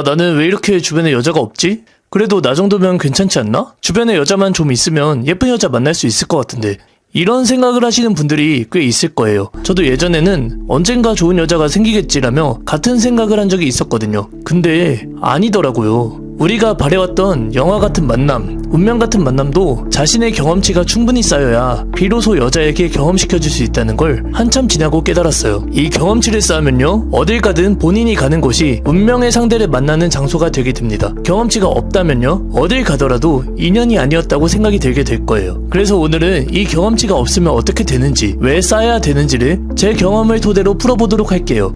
나는 왜 이렇게 주변에 여자가 없지? 그래도 나 정도면 괜찮지 않나? 주변에 여자만 좀 있으면 예쁜 여자 만날 수 있을 것 같은데. 이런 생각을 하시는 분들이 꽤 있을 거예요. 저도 예전에는 언젠가 좋은 여자가 생기겠지라며 같은 생각을 한 적이 있었거든요. 근데 아니더라고요. 우리가 바래왔던 영화 같은 만남, 운명 같은 만남도 자신의 경험치가 충분히 쌓여야 비로소 여자에게 경험시켜줄 수 있다는 걸 한참 지나고 깨달았어요. 이 경험치를 쌓으면요, 어딜 가든 본인이 가는 곳이 운명의 상대를 만나는 장소가 되게 됩니다. 경험치가 없다면요, 어딜 가더라도 인연이 아니었다고 생각이 들게 될 거예요. 그래서 오늘은 이 경험치가 없으면 어떻게 되는지, 왜 쌓아야 되는지를 제 경험을 토대로 풀어보도록 할게요.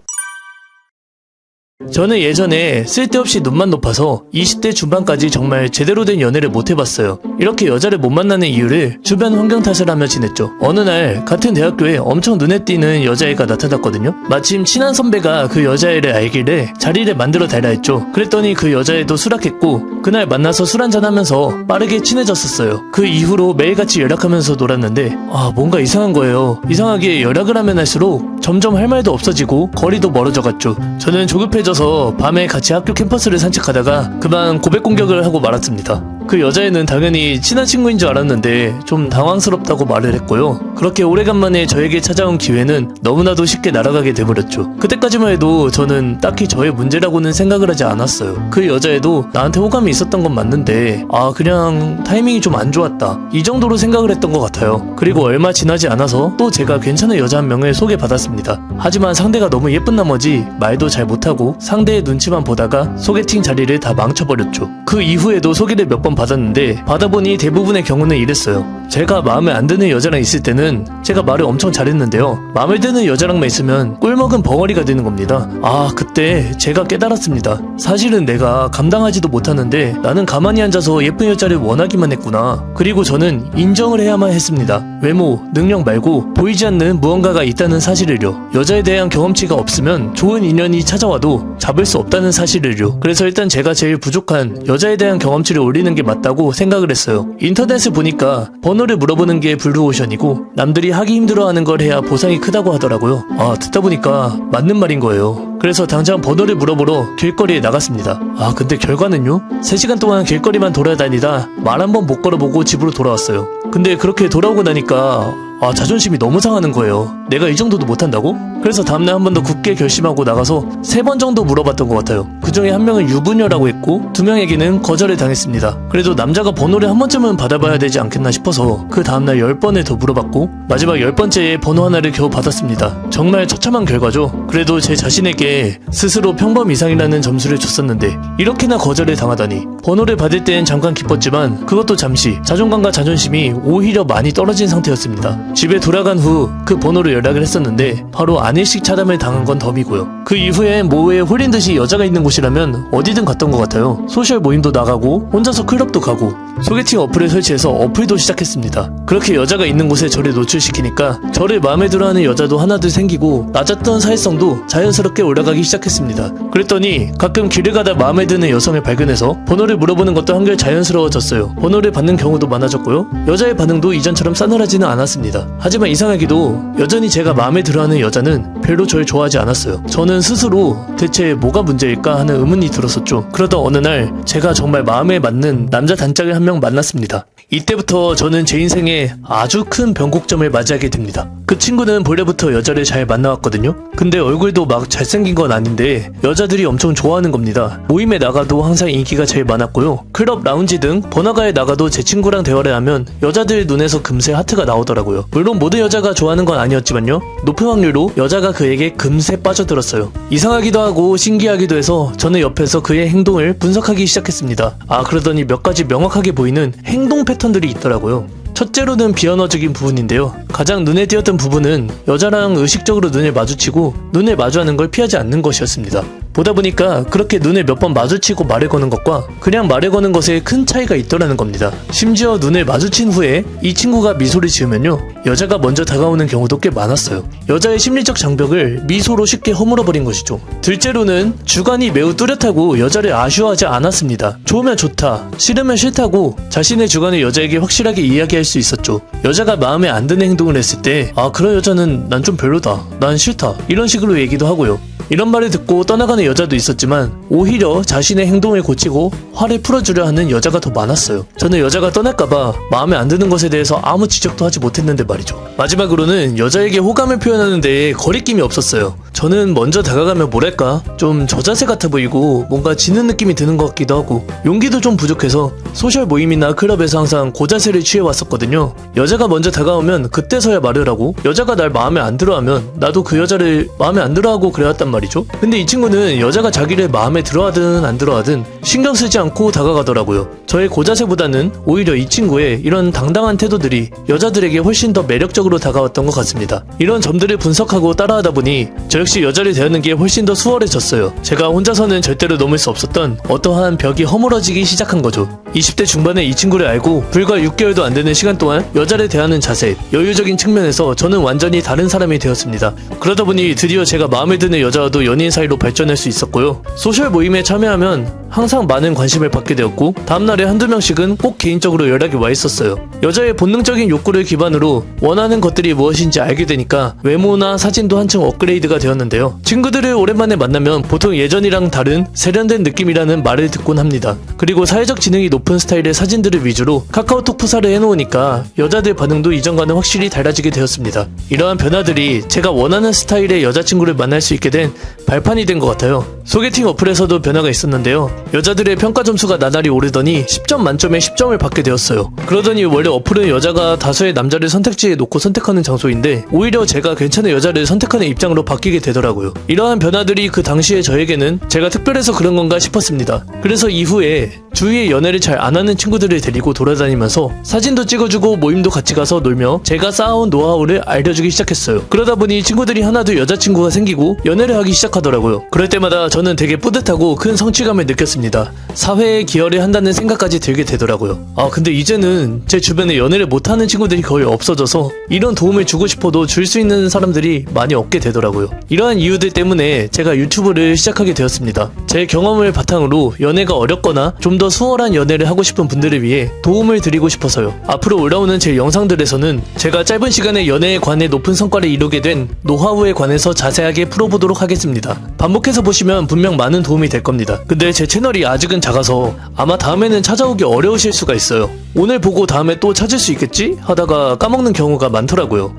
저는 예전에 쓸데없이 눈만 높아서 20대 중반까지 정말 제대로 된 연애를 못 해봤어요. 이렇게 여자를 못 만나는 이유를 주변 환경 탓을 하며 지냈죠. 어느 날 같은 대학교에 엄청 눈에 띄는 여자애가 나타났거든요. 마침 친한 선배가 그 여자애를 알길래 자리를 만들어 달라 했죠. 그랬더니 그 여자애도 수락했고 그날 만나서 술 한잔 하면서 빠르게 친해졌었어요. 그 이후로 매일같이 연락하면서 놀았는데 뭔가 이상한 거예요. 이상하게 연락을 하면 할수록 점점 할 말도 없어지고 거리도 멀어져갔죠. 저는 조급해져서 밤에 같이 학교 캠퍼스를 산책하다가 그만 고백 공격을 하고 말았습니다. 그 여자애는 당연히 친한 친구인 줄 알았는데 좀 당황스럽다고 말을 했고요. 그렇게 오래간만에 저에게 찾아온 기회는 너무나도 쉽게 날아가게 돼버렸죠. 그때까지만 해도 저는 딱히 저의 문제라고는 생각을 하지 않았어요. 그 여자애도 나한테 호감이 있었던 건 맞는데 그냥 타이밍이 좀 안 좋았다, 이 정도로 생각을 했던 것 같아요. 그리고 얼마 지나지 않아서 또 제가 괜찮은 여자 한 명을 소개받았습니다. 하지만 상대가 너무 예쁜 나머지 말도 잘 못하고 상대의 눈치만 보다가 소개팅 자리를 다 망쳐버렸죠. 그 이후에도 소개를 몇 번 받았는데 받아보니 대부분의 경우는 이랬어요. 제가 마음에 안 드는 여자랑 있을 때는 제가 말을 엄청 잘했는데요, 마음에 드는 여자랑만 있으면 꿀먹은 벙어리가 되는 겁니다. 그때 제가 깨달았습니다. 사실은 내가 감당하지도 못하는데 나는 가만히 앉아서 예쁜 여자를 원하기만 했구나. 그리고 저는 인정을 해야만 했습니다. 외모, 능력 말고 보이지 않는 무언가가 있다는 사실을요. 여자에 대한 경험치가 없으면 좋은 인연이 찾아와도 잡을 수 없다는 사실을요. 그래서 일단 제가 제일 부족한 여자에 대한 경험치를 올리는 게 맞다고 생각을 했어요. 인터넷을 보니까 번호를 물어보는 게 블루오션이고 남들이 하기 힘들어하는 걸 해야 보상이 크다고 하더라고요. 듣다 보니까 맞는 말인 거예요. 그래서 당장 번호를 물어보러 길거리에 나갔습니다. 근데 결과는요? 3시간 동안 길거리만 돌아다니다 말 한 번 못 걸어보고 집으로 돌아왔어요. 근데 그렇게 돌아오고 나니까 자존심이 너무 상하는 거예요. 내가 이 정도도 못한다고? 그래서 다음날 한 번 더 굳게 결심하고 나가서 3번 정도 물어봤던 것 같아요. 그 중에 한 명은 유부녀라고 했고 2명에게는 거절을 당했습니다. 그래도 남자가 번호를 한 번쯤은 받아봐야 되지 않겠나 싶어서 그 다음날 10번을 더 물어봤고 마지막 10번째에 번호 하나를 겨우 받았습니다. 정말 처참한 결과죠. 그래도 제 자신에게 스스로 평범 이상이라는 점수를 줬었는데 이렇게나 거절을 당하다니. 번호를 받을 땐 잠깐 기뻤지만 그것도 잠시, 자존감과 자존심이 오히려 많이 떨어진 상태였습니다. 집에 돌아간 후 그 번호로 연락을 했었는데 바로 안일식 차단을 당한 건 덤이고요. 그 이후엔 모에 홀린 듯이 여자가 있는 곳이라면 어디든 갔던 것 같아요. 소셜 모임도 나가고 혼자서 클럽도 가고 소개팅 어플을 설치해서 어플도 시작했습니다. 그렇게 여자가 있는 곳에 저를 노출시키니까 저를 마음에 들어하는 여자도 하나둘 생기고 낮았던 사회성도 자연스럽게 올라가기 시작했습니다. 그랬더니 가끔 길을 가다 마음에 드는 여성을 발견해서 번호를 물어보는 것도 한결 자연스러워졌어요. 번호를 받는 경우도 많아졌고요. 여자의 반응도 이전처럼 싸늘하지는 않았습니다. 하지만 이상하게도 여전히 제가 마음에 들어하는 여자는 별로 절 좋아하지 않았어요. 저는 스스로 대체 뭐가 문제일까 하는 의문이 들었었죠. 그러다 어느 날 제가 정말 마음에 맞는 남자 단짝을 한 명 만났습니다. 이때부터 저는 제 인생에 아주 큰 변곡점을 맞이하게 됩니다. 그 친구는 본래부터 여자를 잘 만나왔거든요. 근데 얼굴도 막 잘생긴 건 아닌데 여자들이 엄청 좋아하는 겁니다. 모임에 나가도 항상 인기가 제일 많았고요. 클럽, 라운지 등 번화가에 나가도 제 친구랑 대화를 하면 여자들 눈에서 금세 하트가 나오더라고요. 물론 모든 여자가 좋아하는 건 아니었지만요, 높은 확률로 여자가 그에게 금세 빠져들었어요. 이상하기도 하고 신기하기도 해서 저는 옆에서 그의 행동을 분석하기 시작했습니다. 그러더니 몇 가지 명확하게 보이는 행동 패턴들이 있더라고요. 첫째로는 비언어적인 부분인데요. 가장 눈에 띄었던 부분은 여자랑 의식적으로 눈을 마주치고 눈을 마주하는 걸 피하지 않는 것이었습니다. 보다 보니까 그렇게 눈을 몇 번 마주치고 말을 거는 것과 그냥 말을 거는 것에 큰 차이가 있더라는 겁니다. 심지어 눈을 마주친 후에 이 친구가 미소를 지으면요, 여자가 먼저 다가오는 경우도 꽤 많았어요. 여자의 심리적 장벽을 미소로 쉽게 허물어버린 것이죠. 둘째로는 주관이 매우 뚜렷하고 여자를 아쉬워하지 않았습니다. 좋으면 좋다, 싫으면 싫다고 자신의 주관을 여자에게 확실하게 이야기할 수 있었죠. 여자가 마음에 안 드는 행동을 했을 때 그런 여자는 난 좀 별로다, 난 싫다, 이런 식으로 얘기도 하고요. 이런 말을 듣고 떠나가는 여자도 있었지만 오히려 자신의 행동을 고치고 화를 풀어주려 하는 여자가 더 많았어요. 저는 여자가 떠날까봐 마음에 안 드는 것에 대해서 아무 지적도 하지 못했는데 말이죠. 마지막으로는 여자에게 호감을 표현하는 데에 거리낌이 없었어요. 저는 먼저 다가가면 뭐랄까 좀 저자세 같아 보이고 뭔가 지는 느낌이 드는 것 같기도 하고 용기도 좀 부족해서 소셜 모임이나 클럽에서 항상 고자세를 취해왔었거든요. 여자가 먼저 다가오면 그때서야 말을 하고 여자가 날 마음에 안 들어하면 나도 그 여자를 마음에 안 들어하고 그래왔단 말이죠. 근데 이 친구는 여자가 자기를 마음에 들어하든 안 들어하든 신경 쓰지 않고 다가가더라고요. 저의 고자세보다는 오히려 이 친구의 이런 당당한 태도들이 여자들에게 훨씬 더 매력적으로 다가왔던 것 같습니다. 이런 점들을 분석하고 따라하다 보니 저 역시 여자를 대하는 게 훨씬 더 수월해졌어요. 제가 혼자서는 절대로 넘을 수 없었던 어떠한 벽이 허물어지기 시작한 거죠. 20대 중반에 이 친구를 알고 불과 6개월도 안 되는 시간 동안 여자를 대하는 자세, 여유적인 측면에서 저는 완전히 다른 사람이 되었습니다. 그러다 보니 드디어 제가 마음에 드는 여자와도 연인 사이로 발전할 수 있었고요. 소셜 모임에 참여하면 항상 많은 관심을 받게 되었고 다음날에 한두 명씩은 꼭 개인적으로 연락이 와 있었어요. 여자의 본능적인 욕구를 기반으로 원하는 것들이 무엇인지 알게 되니까 외모나 사진도 한층 업그레이드가 되었는데요. 친구들을 오랜만에 만나면 보통 예전이랑 다른 세련된 느낌이라는 말을 듣곤 합니다. 그리고 사회적 지능이 높은 스타일의 사진들을 위주로 카카오톡 프사를 해놓으니까 여자들 반응도 이전과는 확실히 달라지게 되었습니다. 이러한 변화들이 제가 원하는 스타일의 여자친구를 만날 수 있게 된 발판이 된 것 같아요. 소개팅 어플에서도 변화가 있었는데요. 여자들의 평가 점수가 나날이 오르더니 10점 만점에 10점을 받게 되었어요. 그러더니 원래 어플은 여자가 다수의 남자를 선택지에 놓고 선택하는 장소인데 오히려 제가 괜찮은 여자를 선택하는 입장으로 바뀌게 되더라고요. 이러한 변화들이 그 당시에 저에게는 제가 특별해서 그런 건가 싶었습니다. 그래서 이후에 주위에 연애를 잘 안 하는 친구들을 데리고 돌아다니면서 사진도 찍어주고 모임도 같이 가서 놀며 제가 쌓아온 노하우를 알려주기 시작했어요. 그러다 보니 친구들이 하나둘 여자친구가 생기고 연애를 하기 시작하더라고요. 그럴 때마다 저는 되게 뿌듯하고 큰 성취감을 느꼈습니다. 사회에 기여를 한다는 생각까지 들게 되더라고요. 근데 이제는 제 주변에 연애를 못하는 친구들이 거의 없어져서 이런 도움을 주고 싶어도 줄 수 있는 사람들이 많이 없게 되더라고요. 이러한 이유들 때문에 제가 유튜브를 시작하게 되었습니다. 제 경험을 바탕으로 연애가 어렵거나 좀 더 수월한 연애를 하고 싶은 분들을 위해 도움을 드리고 싶어서요. 앞으로 올라오는 제 영상들에서는 제가 짧은 시간에 연애에 관해 높은 성과를 이루게 된 노하우에 관해서 자세하게 풀어보도록 하겠습니다. 반복해서 보시면 분명 많은 도움이 될 겁니다. 근데 제 채널이 아직은 작아서 아마 다음에는 찾아오기 어려우실 수가 있어요. 오늘 보고 다음에 또 찾을 수 있겠지? 하다가 까먹는 경우가 많더라고요.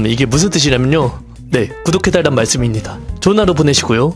이게 무슨 뜻이냐면요. 네, 구독해달란 말씀입니다. 좋은 하루 보내시고요.